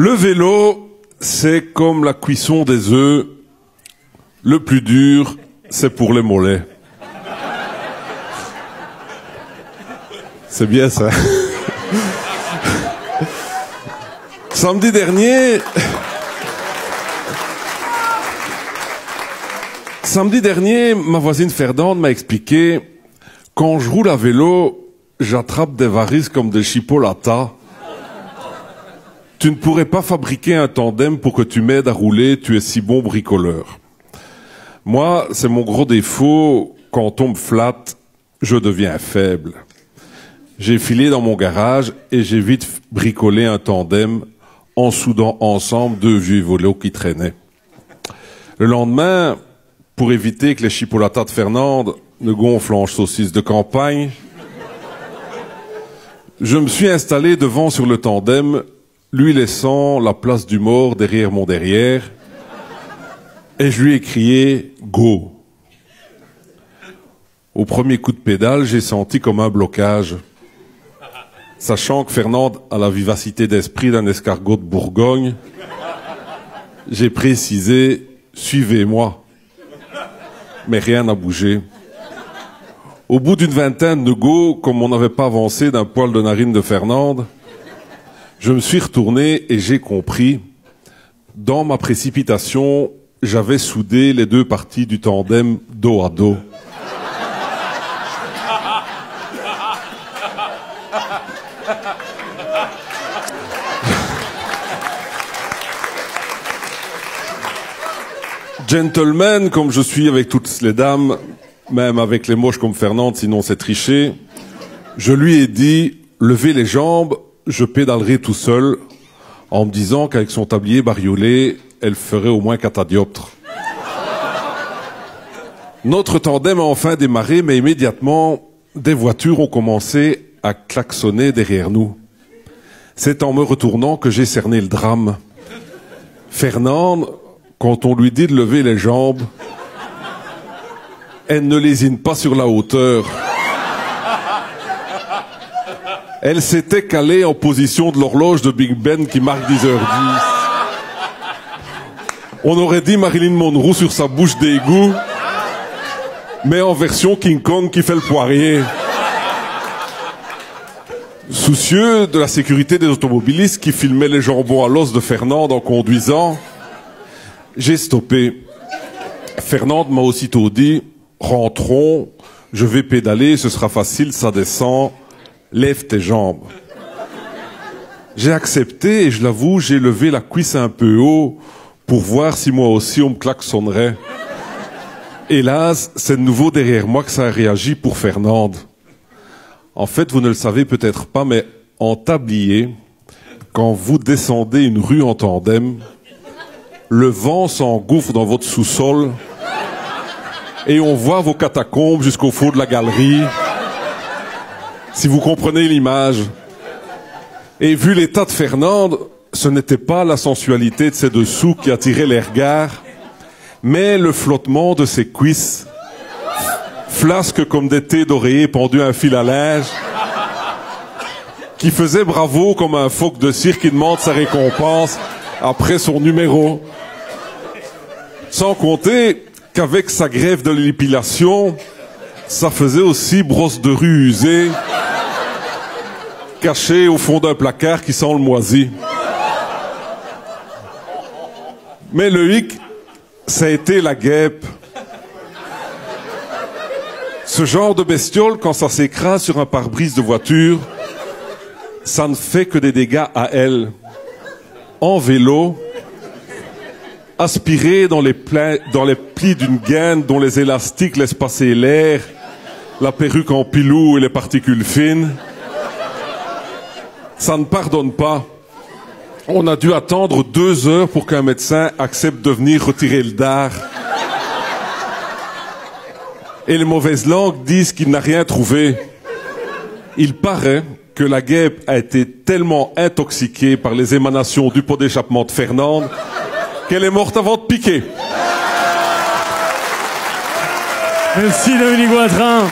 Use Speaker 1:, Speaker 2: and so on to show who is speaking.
Speaker 1: Le vélo, c'est comme la cuisson des œufs. Le plus dur, c'est pour les mollets. C'est bien ça. Samedi dernier, ma voisine Fernande m'a expliqué, quand je roule à vélo, j'attrape des varices comme des chipolatas. Tu ne pourrais pas fabriquer un tandem pour que tu m'aides à rouler, tu es si bon bricoleur. Moi, c'est mon gros défaut, quand on tombe flat, je deviens faible. J'ai filé dans mon garage et j'ai vite bricolé un tandem en soudant ensemble deux vieux vélos qui traînaient. Le lendemain, pour éviter que les chipolatas de Fernande ne gonflent en saucisse de campagne, je me suis installé devant sur le tandem, lui laissant la place du mort derrière mon derrière, et je lui ai crié « Go !» Au premier coup de pédale, j'ai senti comme un blocage. Sachant que Fernande a la vivacité d'esprit d'un escargot de Bourgogne, j'ai précisé « Suivez-moi ». Mais rien n'a bougé. Au bout d'une vingtaine de go, comme on n'avait pas avancé d'un poil de narine de Fernande, je me suis retourné et j'ai compris. Dans ma précipitation, j'avais soudé les deux parties du tandem dos à dos. Gentleman, comme je suis avec toutes les dames, même avec les moches comme Fernande, sinon c'est tricher, je lui ai dit, levez les jambes, je pédalerai tout seul, en me disant qu'avec son tablier bariolé, elle ferait au moins catadioptre. Notre tandem a enfin démarré, mais immédiatement, des voitures ont commencé à klaxonner derrière nous. C'est en me retournant que j'ai cerné le drame. Fernande, quand on lui dit de lever les jambes, elle ne lésine pas sur la hauteur. Elle s'était calée en position de l'horloge de Big Ben qui marque 10h10. On aurait dit Marilyn Monroe sur sa bouche d'égout, mais en version King Kong qui fait le poirier. Soucieux de la sécurité des automobilistes qui filmaient les jambons à l'os de Fernande en conduisant, j'ai stoppé. Fernande m'a aussitôt dit « Rentrons, je vais pédaler, ce sera facile, ça descend, lève tes jambes. » J'ai accepté et je l'avoue, j'ai levé la cuisse un peu haut pour voir si moi aussi on me klaxonnerait. Hélas, c'est de nouveau derrière moi que ça a réagi pour Fernande. En fait, vous ne le savez peut-être pas, mais en tablier, quand vous descendez une rue en tandem, le vent s'engouffre dans votre sous-sol et on voit vos catacombes jusqu'au fond de la galerie. Si vous comprenez l'image. Et vu l'état de Fernande, ce n'était pas la sensualité de ses dessous qui attirait les regards, mais le flottement de ses cuisses, flasques comme des thés d'oreiller pendus à un fil à linge, qui faisait bravo comme un phoque de cirque qui demande sa récompense après son numéro. Sans compter qu'avec sa grève de l'épilation, ça faisait aussi brosse de rue usée, cachée au fond d'un placard qui sent le moisi. Mais le hic, ça a été la guêpe. Ce genre de bestiole, quand ça s'écrase sur un pare-brise de voiture, ça ne fait que des dégâts à elle. En vélo, aspiré dans les plis d'une gaine dont les élastiques laissent passer l'air, la perruque en pilou et les particules fines, ça ne pardonne pas. On a dû attendre 2 heures pour qu'un médecin accepte de venir retirer le dard. Et les mauvaises langues disent qu'il n'a rien trouvé. Il paraît que la guêpe a été tellement intoxiquée par les émanations du pot d'échappement de Fernande qu'elle est morte avant de piquer.
Speaker 2: Merci Dominique Boitrin.